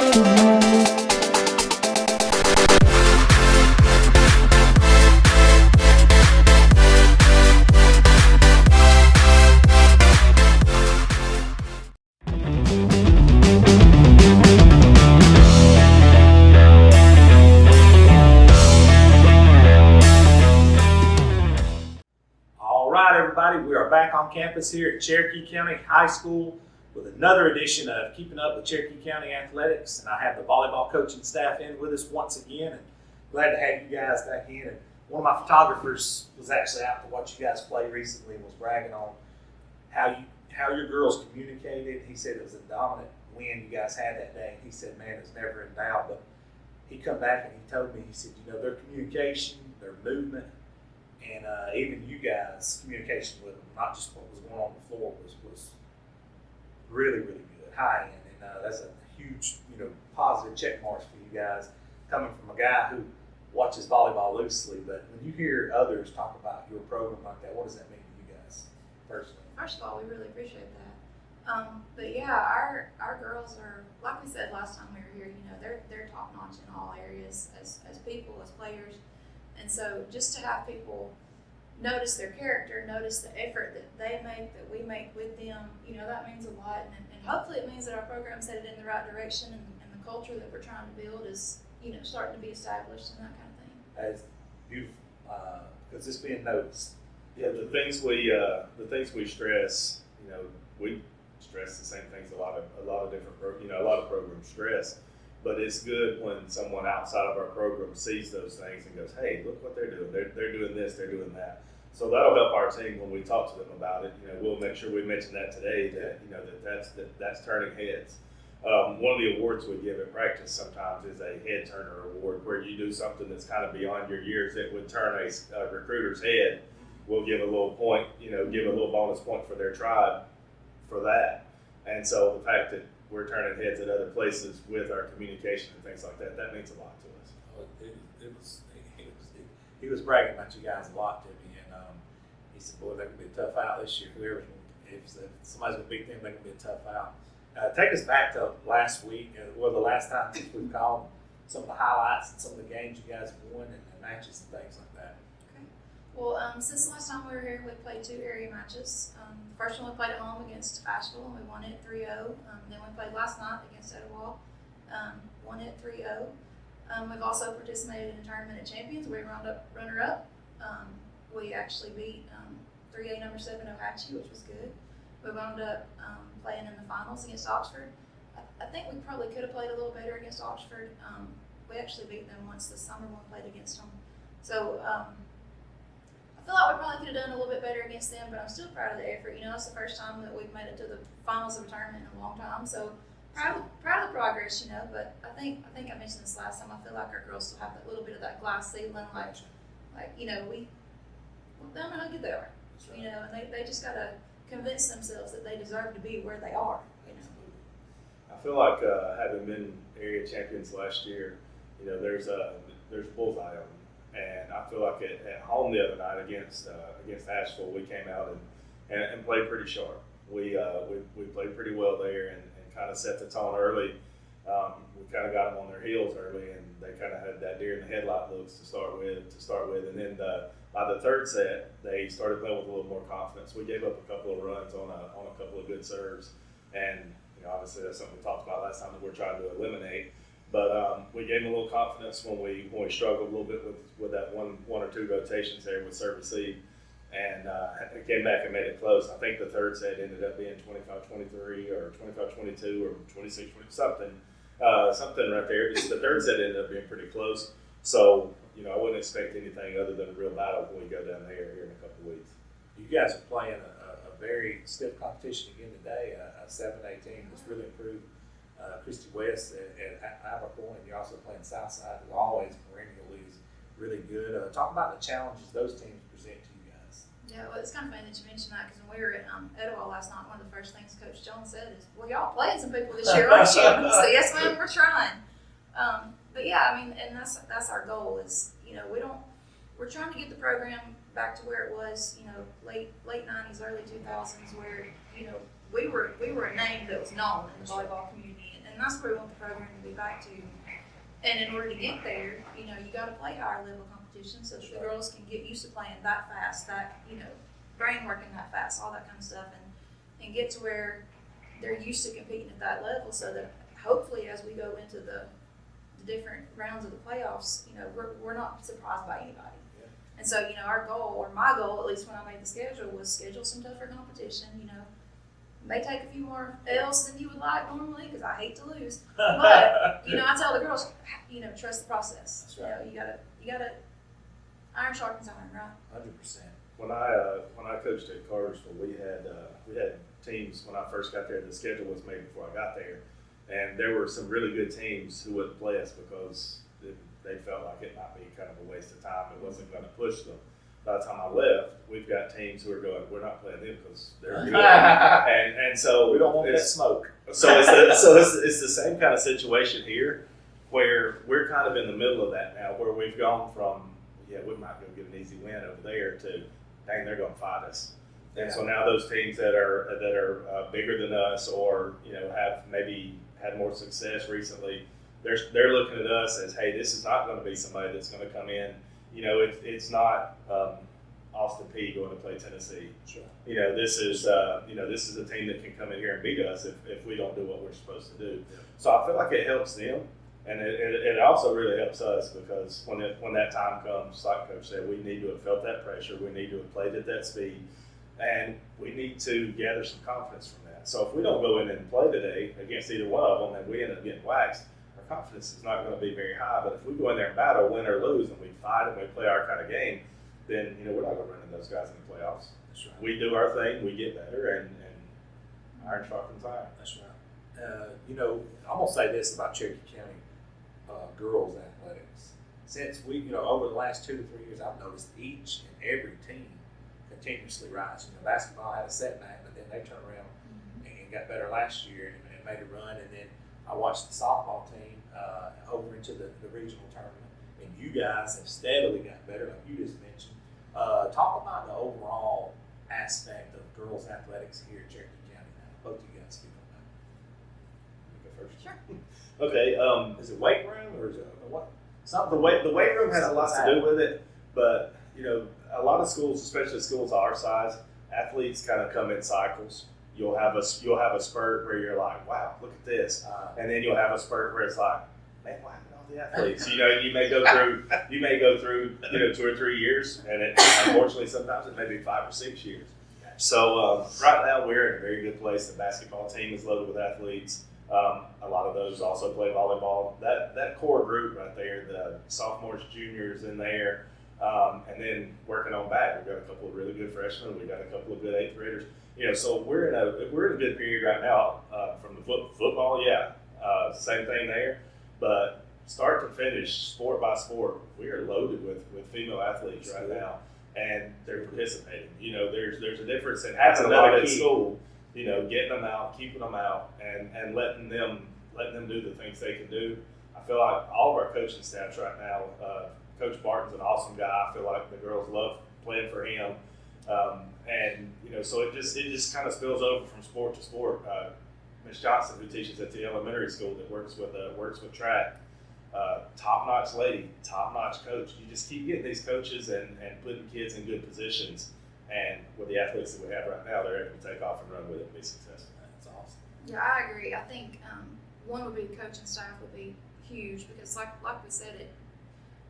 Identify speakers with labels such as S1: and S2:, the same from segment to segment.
S1: We are back on campus here at Cherokee County High School with another edition of Keeping Up with Cherokee County Athletics. And I have the volleyball coaching staff in with us once again, and glad to have you guys back in. And one of my photographers was actually out to watch you guys play recently and was bragging on how your girls communicated. He said it was a dominant win you guys had that day. He said, man, it's never in doubt. But he come back and he told me, he said, you know, their communication, their movement, and even you guys' communication with them, not just what was going on the floor, was really, really good, high end. And that's a huge, positive check marks for you guys, coming from a guy who watches volleyball loosely. But when you hear others talk about your program like that, what does that mean to you guys personally?
S2: First of all, we really appreciate that. But yeah, our girls are, like we said last time we were here, they're top notch in all areas as people, as players. And so just to have people notice their character, notice the effort that they make, that we make with them, that means a lot. And hopefully it means that our program's headed in the right direction, and the culture that we're trying to build is, starting to be established and that kind of thing.
S1: That's beautiful, because it's being noticed.
S3: Yeah, the things we stress, we stress the same things a lot of different, a lot of programs stress. But it's good when someone outside of our program sees those things and goes, hey, look what they're doing. They're doing this, they're doing that. So that'll help our team when we talk to them about it. We'll make sure we mention that today, that that's turning heads. One of the awards we give at practice sometimes is a head turner award, where you do something that's kind of beyond your years that would turn a recruiter's head. We'll give a little point, give a little bonus point for their tribe for that. And so the fact that we're turning heads at other places with our communication and things like that, that means a lot to us.
S1: He was bragging about you guys a lot to me, and he said, boy, they're going to be a tough out this year. If somebody's going to beat them, they're going to be a tough out. Take us back to last week, the last time since we've called some of the highlights and some of the games you guys won and matches and things like that.
S2: Okay. Well, since the last time we were here, we played 2 area matches. The first one we played at home against Asheville, and we won it 3-0. Then we played last night against Etowah, won it 3-0. We've also participated in a tournament at Champions. We wound up runner-up. We actually beat 3A number 7 Ohatchee, which was good. We wound up playing in the finals against Oxford. I think we probably could have played a little better against Oxford. We actually beat them once this summer when we played against them. So I feel like we probably could have done a little bit better against them, but I'm still proud of the effort. It's the first time that we've made it to the finals of a tournament in a long time. So proud of the progress, But I think I mentioned this last time. I feel like our girls still have that little bit of that glass ceiling, like we don't know how good they are, right. And they just gotta convince themselves that they deserve to be where they are.
S3: I feel like having been area champions last year, there's bullseye on them. And I feel like at home the other night against Asheville, we came out and played pretty sharp. We played pretty well there and kind of set the tone early. We kind of got them on their heels early, and they kind of had that deer in the headlight looks to start with. And then by the third set, they started playing with a little more confidence. We gave up a couple of runs on a couple of good serves, and obviously that's something we talked about last time that we're trying to eliminate. But we gave them a little confidence when we struggled a little bit with that one or two rotations there with serve receive, and they came back and made it close. I think the third set ended up being 25-23 or 25-22 or 26-20, something right there. Just the third set ended up being pretty close. So I wouldn't expect anything other than a real battle when we go down there here in a couple of weeks.
S1: You guys are playing a very stiff competition again today. A 7A team that's really improved. Christy West at Abercorn, and you're also playing Southside, who always perennially is really good. Talk about the challenges those teams present to you guys.
S2: Yeah, well, it's kind of funny that you mentioned that, because when we were at Etowah last night, one of the first things Coach Jones said is, well, y'all playing some people this year, aren't you? So yes, ma'am, we're trying. But yeah, and that's our goal is, we're trying to get the program back to where it was, late 90s, early 2000s, where, we were a name that was known in the volleyball community. And and that's where we want the program to be back to. And in order to get there, you got to play higher level competition so that the girls can get used to playing that fast, that, brain working that fast, all that kind of stuff, and get to where they're used to competing at that level so that hopefully as we go into the different rounds of the playoffs, we're not surprised by anybody.
S1: Yeah.
S2: And so, our goal, or my goal, at least when I made the schedule, was schedule some tougher competition, may take a few more L's than you would like normally because I hate to lose. But, I tell the girls, trust the process.
S1: That's right.
S2: You gotta iron sharpens iron, right?
S1: 100%.
S3: When I coached at Cartersville, we had teams when I first got there. The schedule was made before I got there, and there were some really good teams who wouldn't play us because they felt like it might be kind of a waste of time. It wasn't going to push them. By the time I left, we've got teams who are going, we're not playing them because they're good, and so
S1: We don't want that smoke.
S3: So it's the same kind of situation here, where we're kind of in the middle of that now, where we've gone from we might go get an easy win over there to dang, they're going to fight us. And so now those teams that are bigger than us, or have maybe had more success recently, they're looking at us as, hey, this is not going to be somebody that's going to come in. It's not Austin Peay going to play Tennessee.
S1: Sure.
S3: This is a team that can come in here and beat us if we don't do what we're supposed to do. Yeah. So I feel like it helps them, and it also really helps us because when that time comes, like Coach said, we need to have felt that pressure. We need to have played at that speed, and we need to gather some confidence from that. So if we don't go in and play today against either one of them and we end up getting waxed, our confidence is not going to be very high. But if we go in there and battle, win or lose, and we fight and we play our kind of game, then we're not going to run into those guys in the playoffs.
S1: That's right.
S3: We do our thing, we get better, and iron sharpens iron.
S1: That's right. I'm going to say this about Cherokee County girls athletics. Since we, over the last 2 to 3 years, I've noticed each and every team continuously rise. Basketball had a setback, but then they turned around and got better last year and made a run. And then I watched the softball team over into the regional tournament, and you guys have steadily got better, like you just mentioned. Talk about the overall aspect of girls athletics here at Cherokee County now. Both of you guys speak on that.
S3: You go first.
S2: Sure.
S3: Okay.
S1: Is it weight room or is it what?
S3: The weight room has a lot to do with it, but a lot of schools, especially schools our size, athletes kind of come in cycles. You'll have a spurt where you're like, wow, look at this, and then you'll have a spurt where it's like, man, what happened to all the athletes? You may go through 2 or 3 years, and unfortunately sometimes it may be 5 or 6 years. So right now we're in a very good place. The basketball team is loaded with athletes. A lot of those also play volleyball. That core group right there, the sophomores, juniors in there, and then working on back. We've got a couple of really good freshmen. We've got a couple of good 8th graders. So we're in a good period right now from the football. Same thing there. But start to finish, sport by sport, we are loaded with female athletes right now, and they're participating. There's a difference in having them at school. Getting them out, keeping them out, and letting them do the things they can do. I feel like all of our coaching staffs right now, Coach Barton's an awesome guy. I feel like the girls love playing for him, so it just kind of spills over from sport to sport. Miss Johnson, who teaches at the elementary school, that works with track, top-notch lady, top-notch coach. You just keep getting these coaches and putting kids in good positions. And with the athletes that we have right now, they're able to take off and run with it and be successful.
S1: That's awesome.
S2: Yeah, I agree. I think one would be the coaching staff would be huge because, like we said,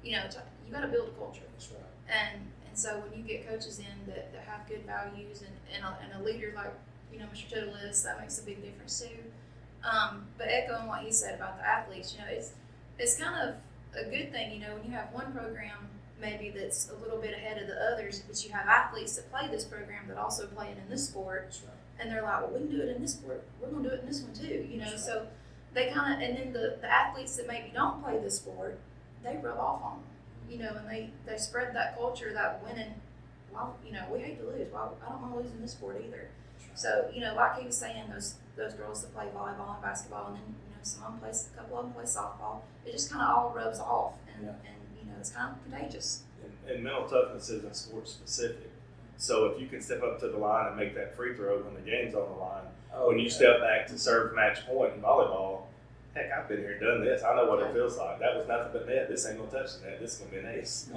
S2: you got to build a culture.
S1: That's right.
S2: And so when you get coaches in that have good values and a leader like Mr. Tuttle is, that makes a big difference too. But echoing what he said about the athletes, it's kind of a good thing. When you have one program maybe that's a little bit ahead of the others, but you have athletes that play this program that also play it in this sport,
S1: right.
S2: And they're like, well, we can do it in this sport, we're going to do it in this one too,
S1: Right.
S2: So they kind of, and then the athletes that maybe don't play this sport, they rub off on them, and they spread that culture, that winning. Well, we hate to lose. Well, I don't want to lose in this sport either.
S1: Right.
S2: So, like he was saying, those girls that play volleyball and basketball, and then some of them a couple of them play softball. It just kind of all rubs off, and it's kind of contagious.
S3: And mental toughness isn't sport specific. So if you can step up to the line and make that free throw when the game's on the line, when you step back to serve match point in volleyball, heck, I've been here and done this. I know what it feels like. That was nothing but net. This ain't gonna touch the net. This is gonna be an ace.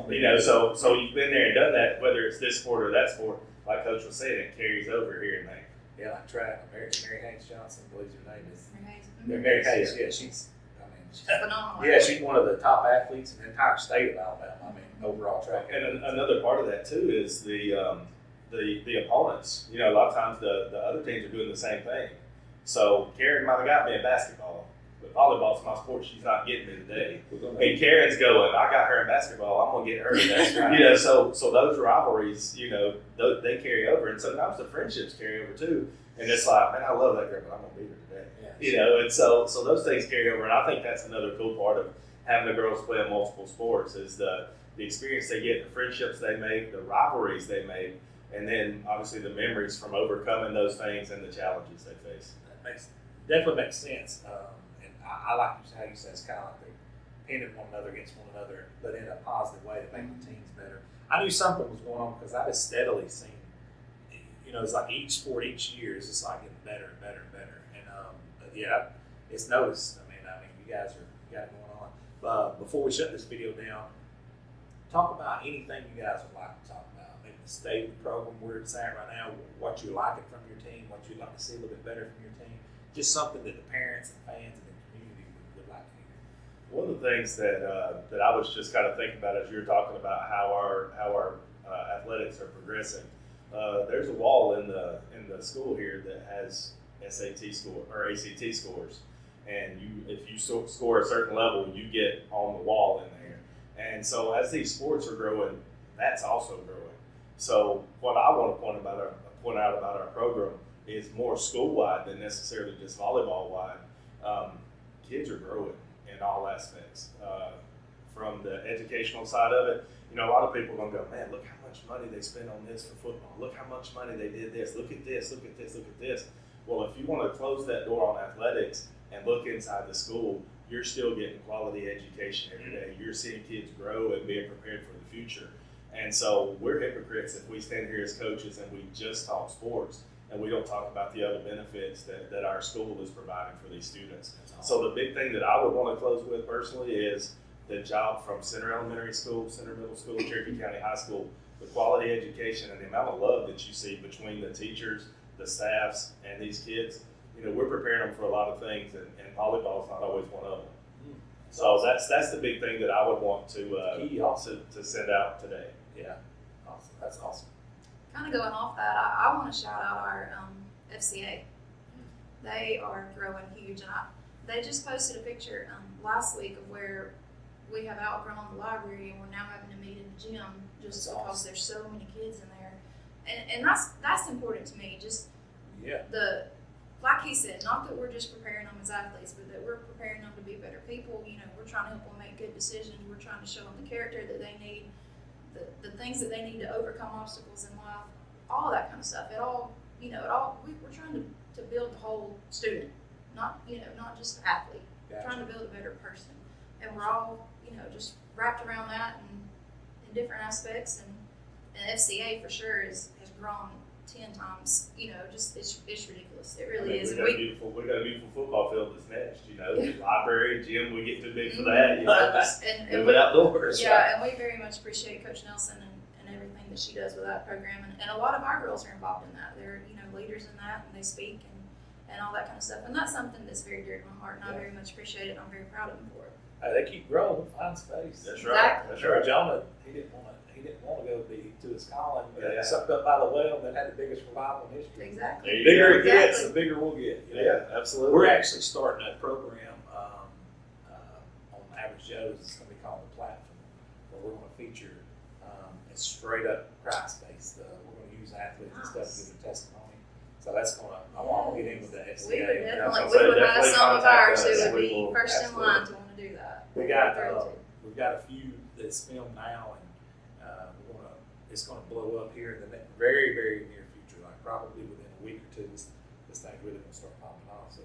S3: So you've been there and done that, whether it's this sport or that sport. Like Coach was saying, it carries over here and there.
S1: Yeah, like track. Mary Hayes Johnson, I believe her name is.
S2: Mary Hayes.
S1: Mary Hayes, yeah, she's
S2: Phenomenal.
S1: yeah, she's one of the top athletes in the entire state of Alabama. I mean, overall track.
S3: And another part of that too is the opponents. A lot of times the other teams are doing the same thing. So Karen might have got me in basketball, but volleyball's my sport. She's not getting me today. And Karen's going, I got her in basketball. I'm gonna get her today. So those rivalries, they carry over, and sometimes the friendships carry over too. And it's like, man, I love that girl, but I'm gonna beat her today. And so those things carry over, and I think that's another cool part of having the girls play in multiple sports is the experience they get, the friendships they make, the rivalries they make, and then obviously the memories from overcoming those things and the challenges they face.
S1: That definitely makes sense. And I like how you said it's kind of like they're pinning one another against one another, but in a positive way to make the teams better. I knew something was going on because I just steadily seen, it's like each sport each year is just like getting better and better and better. And yeah, it's noticed. I mean, you guys got it going on. Before we shut this video down, talk about anything you guys would like to talk about. Maybe the state of the program, where it's at right now, what you like it from your team, what you'd like to see a little bit better from your team. Just something that the parents and fans and the community would like to hear.
S3: One of the things that I was just kind of thinking about as you were talking about how our athletics are progressing. There's a wall in the school here that has SAT score or ACT scores, and if you score a certain level, you get on the wall in there. And so as these sports are growing, that's also growing. So what I want to point out about our program is more school-wide than necessarily just volleyball-wide. Kids are growing in all aspects. From the educational side of it, a lot of people are going to go, man, look how much money they spend on this for football. Look how much money they did this. Look at this, look at this, look at this. Well, if you want to close that door on athletics and look inside the school, you're still getting quality education every day. You're seeing kids grow and being prepared for the future. And so we're hypocrites if we stand here as coaches and we just talk sports and we don't talk about the other benefits that our school is providing for these students. Awesome. So the big thing that I would want to close with personally is the job from Center Elementary School, Center Middle School, Cherokee County High School, the quality education and the amount of love that you see between the teachers, the staffs, and these kids. We're preparing them for a lot of things, and volleyball is not always one of them. So that's the big thing that I would want to send out today.
S1: Yeah, awesome. That's awesome.
S2: Kind of going off that, I want to shout out our FCA. They are growing huge, and they just posted a picture last week of where we have outgrown the library and we're now having to meet in the gym just
S1: that's
S2: because
S1: awesome.
S2: There's so many kids in there, and that's important to me. Just like he said, not that we're just preparing them as athletes, but that we're preparing them to be better people. We're trying to help them make good decisions. We're trying to show them the character that they need, the things that they need to overcome obstacles in life, all that kind of stuff. We're trying to build the whole student, not just the athlete.
S1: Gotcha.
S2: We're trying to build a better person, and we're all just wrapped around that and in different aspects. And FCA for sure has grown 10 times. It's ridiculous. It really is.
S3: We got a beautiful football field that's next. The library, gym, we get too big for that.
S2: And
S3: we outdoors.
S2: Yeah, and we very much appreciate Coach Nelson and everything that she does with that program. And a lot of our girls are involved in that. They're leaders in that, and they speak and all that kind of stuff. And that's something that's very dear to my heart, and I very much appreciate it. And I'm very proud of them for it.
S1: They keep growing. We'll find space.
S3: That's right.
S2: Exactly.
S3: That's right.
S1: Jonah, he didn't want to go to his calling. Sucked up by the well, and then had the biggest revival in history.
S2: Exactly.
S1: The bigger it gets,
S2: Exactly.
S1: the bigger we'll get.
S3: Yeah, absolutely.
S1: We're actually starting a program on Average Joe's. It's going to be called The Platform, where we're going to feature it's straight up Christ-based. We're going to use athletes and stuff to give their testimony. So that's going to, I want to get in with the FCA.
S2: We would
S3: definitely
S2: have some of ours
S3: contact us.
S2: who would
S3: We
S2: be
S3: will-
S2: first in
S1: absolutely.
S2: line to want to do that.
S1: We've got a few that's filmed now, and it's going to blow up here in the very, very near future, like probably within a week or two. This thing's really going to start popping off. So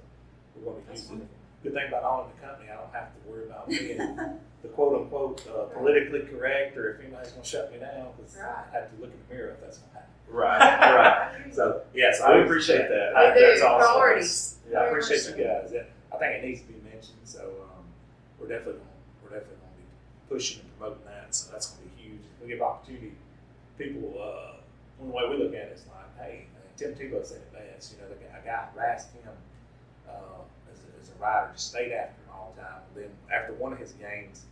S1: we're going to use it. Good thing about owning the company, I don't have to worry about being the quote unquote politically correct, or if anybody's going to shut me down, because I have to look in the mirror if that's going to happen.
S3: Right.
S1: So yes,
S3: I appreciate that.
S2: We do.
S3: That's awesome.
S2: Priorities.
S1: Yeah, I appreciate you guys. I think it needs to be mentioned. mentioned. So we're definitely going to be pushing and promoting that. So that's going to be huge. We give opportunity. People, one way we look at it is like, hey, Tim Tebow said it best. You know, a guy harassed him as a rider, just stayed after him all the time. And then after one of his games,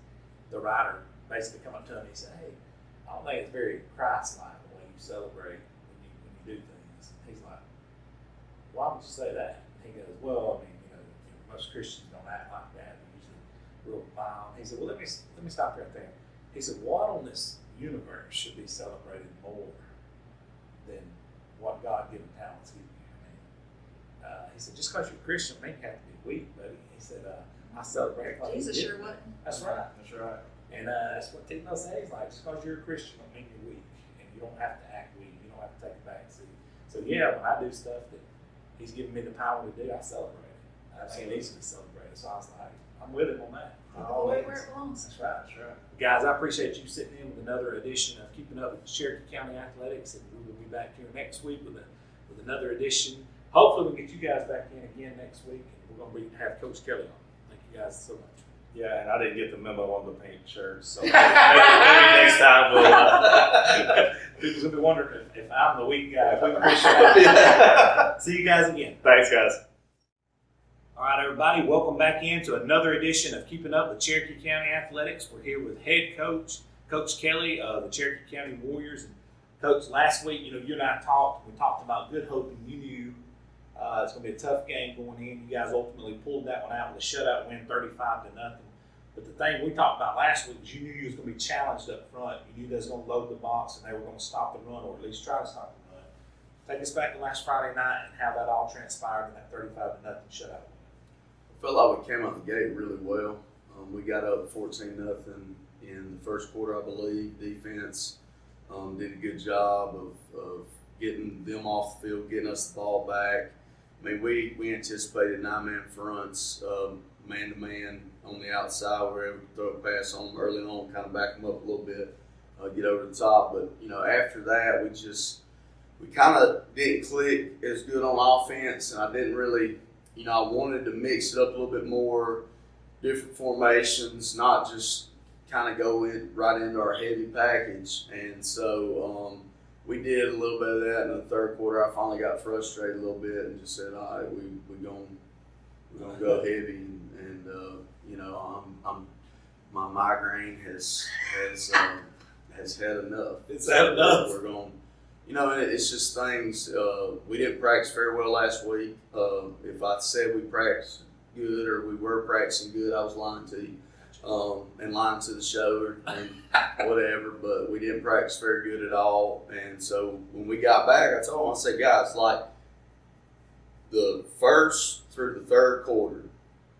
S1: the rider basically come up to him and he said, hey, I don't think it's very Christ-like the way you celebrate when you do things. And he's like, why would you say that? And he goes, well, I mean, most Christians don't act like that. They're usually real mild. He said, well, let me stop right there. He said, what on this universe should be celebrated more than what God-given talents give you? He said, just because you're a Christian, you have to be weak, buddy. He said, I celebrate.
S2: Jesus sure wasn't.
S1: That's right.
S3: That's right.
S1: And that's what Tebow says. He's like, just because you're a Christian don't mean you're weak. And you don't have to act weak. You don't have to take a back seat. So, yeah, when I do stuff that he's giving me the power to do, I celebrate it. I've seen it easily celebrated. So I was like, I'm with him on that.
S2: Where it belongs.
S1: That's right. That's right. Guys, I appreciate you sitting in with another edition of Keeping Up with the Cherokee County Athletics. And we will be back here next week with another edition. Hopefully, we'll get you guys back in again next week. And we're going to have Coach Kelly on. Thank you guys so much.
S3: Yeah, and I didn't get the memo on the pink shirts, so maybe next time we'll.
S1: People's going to be wondering if I'm the weak guy. We appreciate it. See you guys again.
S3: Thanks, guys.
S1: All right, everybody, welcome back into another edition of Keeping Up with Cherokee County Athletics. We're here with head coach, Coach Kelly of the Cherokee County Warriors. And Coach, last week, you and I talked. We talked about Good Hope, and you knew it's going to be a tough game going in. You guys ultimately pulled that one out with a shutout win, 35-0. But the thing we talked about last week was you knew you was going to be challenged up front. You knew they was going to load the box and they were going to stop the run, or at least try to stop the run. Take us back to last Friday night and how that all transpired in that 35-0 shutout win.
S4: I felt like we came out the gate really well. We got up 14-0 in the first quarter, I believe. Defense did a good job of getting them off the field, getting us the ball back. I mean, we anticipated 9-man fronts, man-to-man on the outside. We were able to throw a pass on them early on, kind of back them up a little bit, get over the top. But, after that, we kind of didn't click as good on offense, and I didn't really I wanted to mix it up a little bit more, different formations, not just kind of go right into our heavy package. And so we did a little bit of that in the third quarter. I finally got frustrated a little bit and just said, all right, we're gonna go heavy. And my migraine has had enough.
S1: It's had enough.
S4: We're going. It's just things. We didn't practice very well last week. If I said we practiced good or we were practicing good, I was lying to you and lying to the show and whatever. But we didn't practice very good at all. And so when we got back, I told them, I said, guys, like the first through the third quarter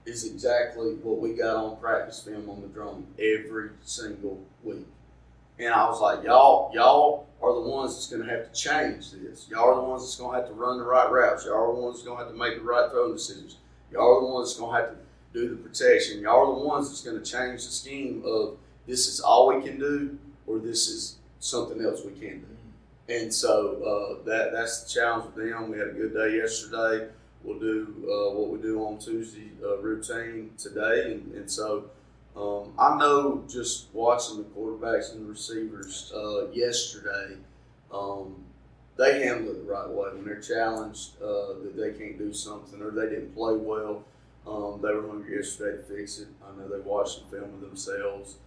S4: is exactly what we got on practice film on the drum every single week. And I was like, y'all are the ones that's going to have to change this. Y'all are the ones that's going to have to run the right routes. Y'all are the ones that's going to have to make the right throwing decisions. Y'all are the ones that's going to have to do the protection. Y'all are the ones that's going to change the scheme of this is all we can do or this is something else we can do. And so that's the challenge with them. We had a good day yesterday. We'll do what we do on Tuesday routine today. And so I know just watching the quarterbacks and the receivers yesterday, they handle it the right way. When they're challenged that they can't do something or they didn't play well, they were hungry yesterday to fix it. I know they watched the film of themselves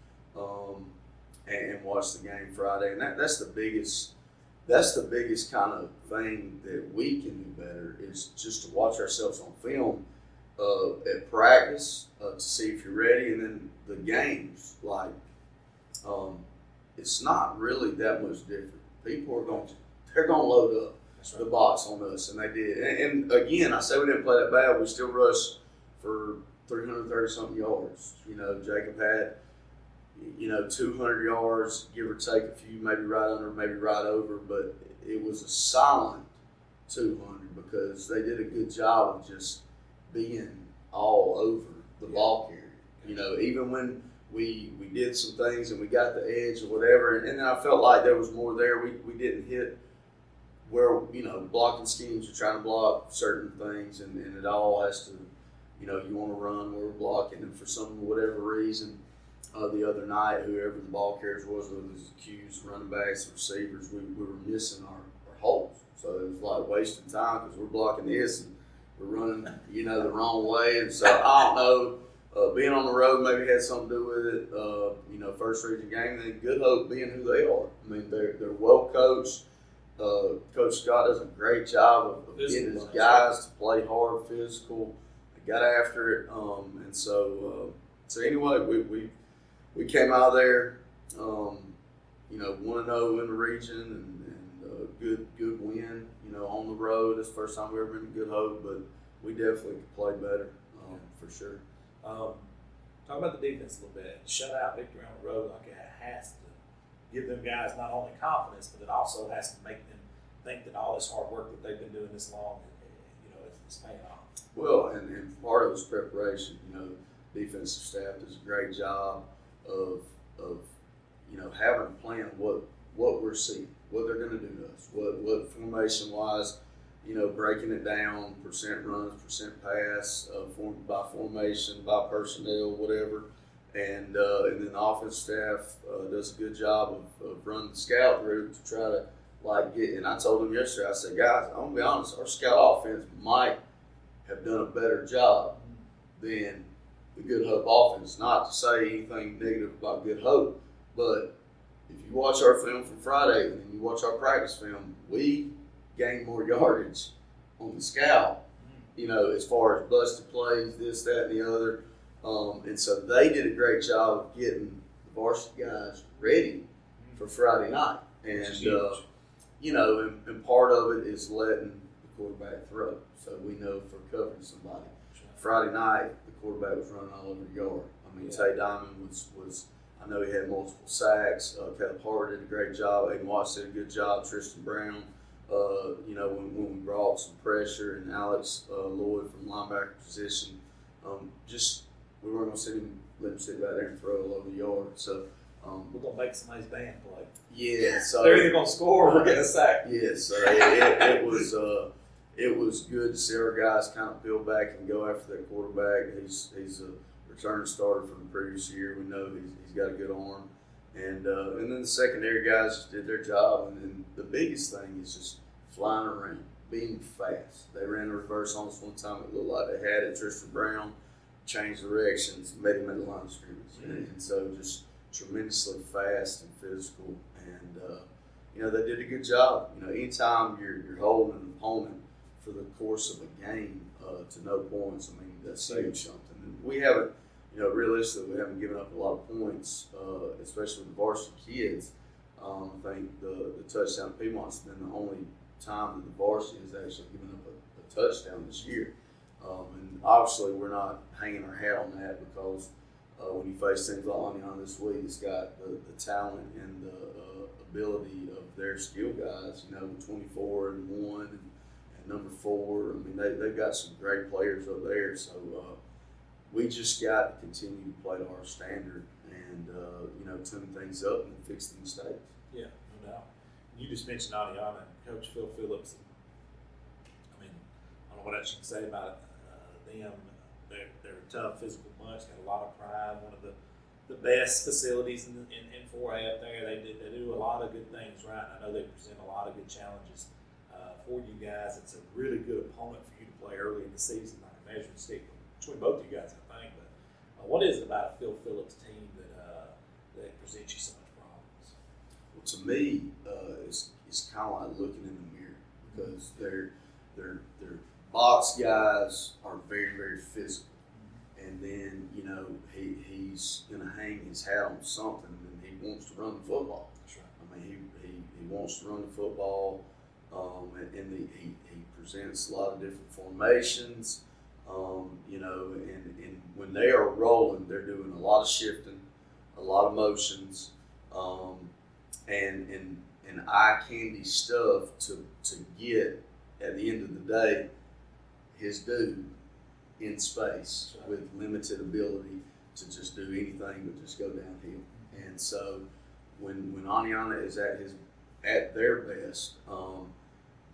S4: and watched the game Friday. And that's the biggest kind of thing that we can do better is just to watch ourselves on film at practice to see if you're ready, and then the games. Like, it's not really that much different. People they're going to load up the box on us, and they did. And again, I say we didn't play that bad. We still rushed for 330-something yards. Jacob had 200 yards, give or take a few, maybe right under, maybe right over, but it was a silent 200 because they did a good job of just being all over the ball carrier. Even when we did some things and we got the edge or whatever, and then I felt like there was more there. We didn't hit where, blocking schemes, you're trying to block certain things, and it all has to, you want to run where we're for whatever reason, the other night, whoever the ball carriers was, whether it was the Qs, running backs, receivers, we were missing our holes. So it was like wasting time because we're blocking this and we're running, the wrong way. And so I don't know. Being on the road maybe had something to do with it. First region game, and Good Hope being who they are. I mean, they're well coached. Coach Scott does a great job of getting his guys to play hard, physical. They got after it, and so anyway, we came out there, 1-0 in the region, and good win. On the road. It's the first time we've ever been to Good Hope, but we definitely could play better, for sure.
S1: Talk about the defense a little bit. Shutout victory on the road, like it has to give them guys not only confidence, but it also has to make them think that all this hard work that they've been doing this long, is paying off.
S4: Well, and part of this preparation, defensive staff does a great job of having a plan of what we're seeing, what they're going to do to us, what formation wise, breaking it down, percent runs, percent pass, by formation, by personnel, whatever. And then the offense staff does a good job of running the scout route to try to get. And I told them yesterday, I said, guys, I'm gonna be honest, our scout offense might have done a better job than the Good Hope offense. Not to say anything negative about Good Hope, but if you watch our film from Friday and then you watch our practice film, we gained more yardage on the scout, as far as busted plays, this, that, and the other. And so they did a great job of getting the varsity guys ready for Friday night. And, and part of it is letting the quarterback throw. So we know for covering somebody. Friday night, the quarterback was running all over the yard. I mean, Tay Diamond was I know he had multiple sacks. Caleb Harder did a great job. Aiden Watts did a good job. Tristan Brown, when we brought some pressure, and Alex Lloyd from linebacker position, we weren't going to let him sit back there and throw all over the yard. So
S1: we're going to make somebody's band play.
S4: Yeah, so
S1: they're either going to score or we're getting a sack.
S4: Yes, it was good to see our guys kind of peel back and go after that quarterback. He's a returning starter from the previous year. We know he's got a good arm, and then the secondary guys just did their job. And then the biggest thing is just flying around, being fast. They ran a reverse on us one time. It looked like they had it. Tristan Brown changed directions, met him at the line of scrimmage, and so just tremendously fast and physical. And they did a good job. Anytime you're holding an opponent for the course of a game to no points, I mean, that saves something. And we haven't, realistically, we haven't given up a lot of points, especially with the varsity kids. I think the touchdown at Piedmont's been the only time that the varsity has actually given up a touchdown this year. And obviously, we're not hanging our hat on that, because when you face things like Aniana this week, it's got the talent and the ability of their skill guys, with 24 and 1 and number 4. I mean, they've got some great players up there. So we just got to continue to play to our standard and, tune things up and fix the mistakes.
S1: Yeah, no doubt. You just mentioned Aniana and Coach Phil Phillips. I mean, I don't know what else you can say about them. They're a tough physical bunch, got a lot of pride, one of the best facilities in 4A up there. They do a lot of good things right. I know they present a lot of good challenges for you guys. It's a really good opponent for you to play early in the season, like a measuring stick between both you guys, I think. But what is it about a Phil Phillips team that presents you so much problems?
S4: Well, to me, it's kind of like looking in the mirror, because their box guys are very, very physical. And then, he's going to hang his hat on something, and he wants to run the football.
S1: That's right.
S4: I mean, he wants to run the football, and he presents a lot of different formations, and when they are rolling, they're doing a lot of shifting, a lot of motions, and eye candy stuff to get, at the end of the day, his dude in space with limited ability to just do anything but just go downhill. And so when Aniana is at their best,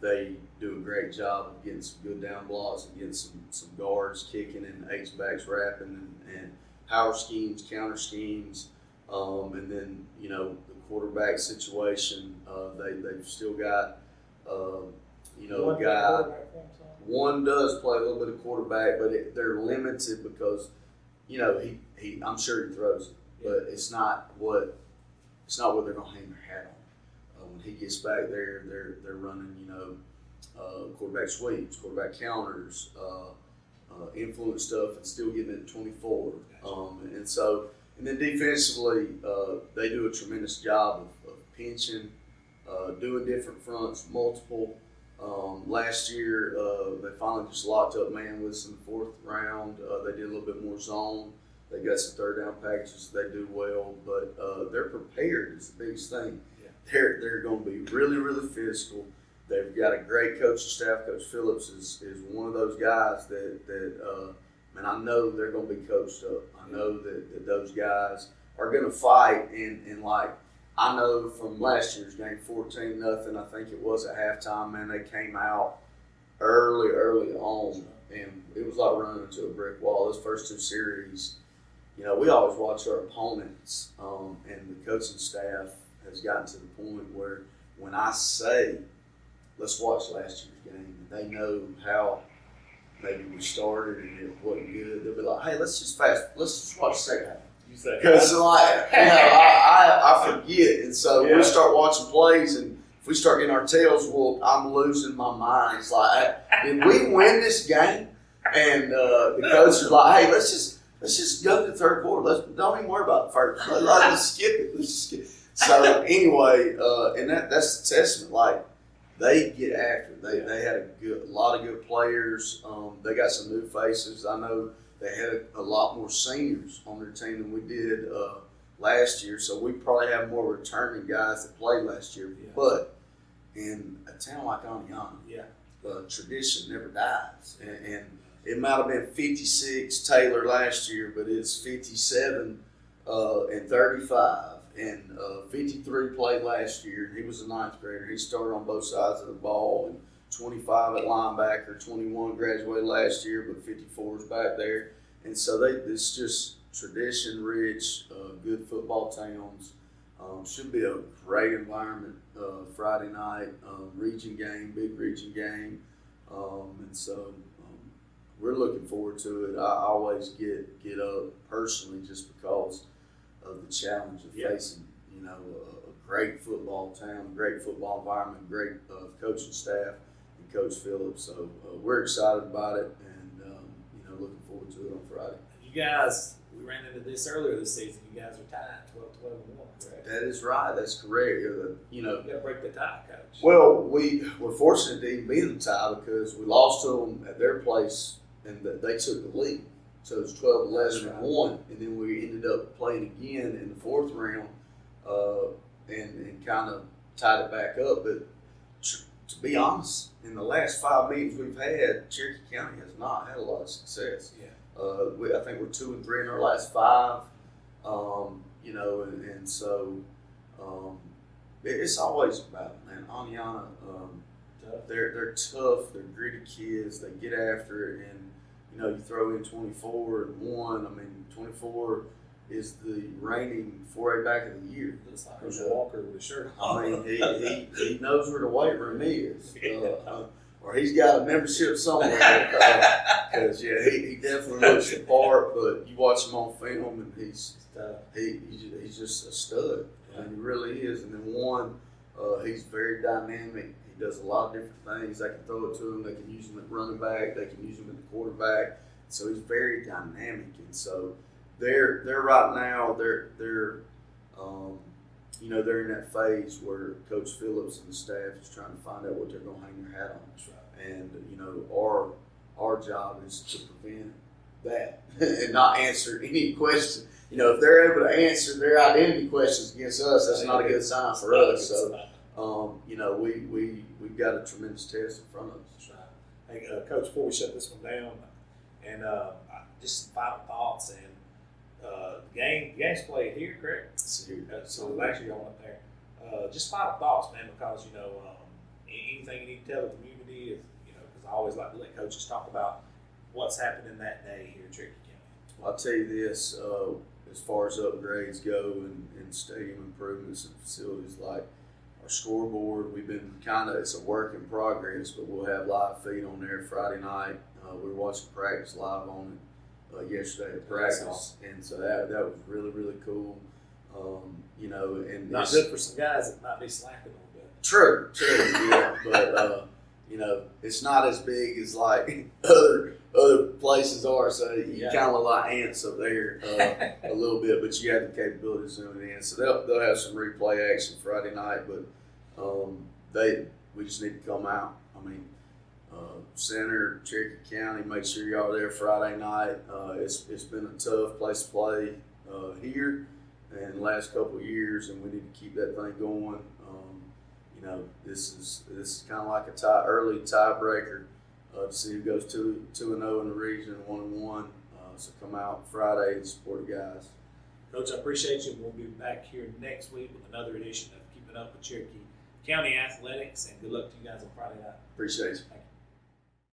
S4: they do a great job of getting some good down blocks and getting some guards kicking and H-backs wrapping and power schemes, counter schemes, and then the quarterback situation. They've still got a guy. One does play a little bit of quarterback, but they're limited because I'm sure he throws it, but it's not what they're gonna hang their hat on. When he gets back there, they're running quarterback sweeps, quarterback counters, influence stuff, and still getting it at 24. And then defensively, they do a tremendous job of pinching, doing different fronts, multiple. Last year, they finally just locked up man with us in the 4th round. They did a little bit more zone. They got some 3rd down packages. They do well, but they're prepared is the biggest thing. Yeah. They're going to be really, really physical. They've got a great coaching staff. Coach Phillips is one of those guys that I know they're going to be coached up. I know that those guys are going to fight and like. I know from last year's game, 14-0, I think it was at halftime, man, they came out early on, and it was like running into a brick wall. Those first 2 series, we always watch our opponents, and the coaching staff has gotten to the point where when I say, let's watch last year's game, and they know how maybe we started and it wasn't good, they'll be like, hey, let's just watch the second half. Because I forget, and so we start watching plays, and if we start getting our tails whooped, I'm losing my mind. It's like, did we win this game? And the coach is like, hey, let's just go to the 3rd quarter. Don't even worry about the first. Let's skip it. Let's just skip it. So anyway, and that's the testament. Like they get after it. They had a lot of good players. They got some new faces. I know. They had a lot more seniors on their team than we did last year, so we probably have more returning guys that played last year. Yeah. But in a town like Aniana, tradition never dies. And it might have been 56 Taylor last year, but it's 57 and 35. And 53 played last year. He was a 9th grader. He started on both sides of the ball. And 25 at linebacker, 21 graduated last year, but 54 is back there. And so it's just tradition-rich, good football towns. Should be a great environment Friday night, region game, big region game. And so we're looking forward to it. I always get up personally just because of the challenge of facing, a great football town, great football environment, great coaching staff. Coach Phillips, so we're excited about it, and looking forward to it on Friday.
S1: You guys, we ran into this earlier this season. You guys are tied 12-1, correct?
S4: That is right. That's correct.
S1: You got to break the tie, Coach.
S4: Well, we were fortunate to even be in the tie because we lost to them at their place, and they took the lead. So it was 12-11-1, and then we ended up playing again in the 4th round, and kind of tied it back up, but. To be honest, in the last 5 meetings we've had, Cherokee County has not had a lot of success. Yeah. I think we're 2-3 in our last 5. And so it's always about it, man. Aniana, they're tough. They're gritty kids. They get after it, and you throw in 24-1. I mean, 24 is the reigning 4A back of the year.
S1: Looks like Coach Walker with a shirt on.
S4: I mean, he knows where the weight room is, or he's got a membership somewhere. Because he definitely looks the part. But you watch him on film, and he's just a stud. Yeah. And he really is. And then he's very dynamic. He does a lot of different things. They can throw it to him. They can use him at running back. They can use him at the quarterback. So he's very dynamic, and so. They're right now. They're in that phase where Coach Phillips and the staff is trying to find out what they're going to hang their hat on. That's right. And our job is to prevent that and not answer any question. If they're able to answer their identity questions against us, that's not a good sign for us. So we've got a tremendous test in front of us.
S1: That's right. Hey, Coach, before we shut this one down, and just some final thoughts and. The game's played here, correct? So last year y'all went there. Just final thoughts, man, because anything you need to tell the community is, because I always like to let coaches talk about what's happening that day here in Cherokee County.
S4: I'll tell you this, as far as upgrades go and stadium improvements and facilities like our scoreboard, we've been it's a work in progress, but we'll have live feed on there Friday night. We were watching practice live on it yesterday at practice,
S1: awesome.
S4: and so that was really, really cool. You know, and
S1: Not good for some guys that might be slacking a little bit.
S4: True, yeah, but you know, it's not as big as like other places are, so you kind of look like ants up there a little bit, but you have the capability of zooming in. So they'll have some replay action Friday night, but we just need to come out. I mean, Center, Cherokee County, make sure y'all are there Friday night. It's been a tough place to play here in the last couple of years, and we need to keep that thing going. You know, this is kind of like a early tiebreaker to see who goes 2-0 in the region and 1-1. So come out Friday and support the guys.
S1: Coach, I appreciate you. We'll be back here next week with another edition of Keeping Up with Cherokee County Athletics, and good luck to you guys on Friday night.
S4: Appreciate you.
S1: Thank you.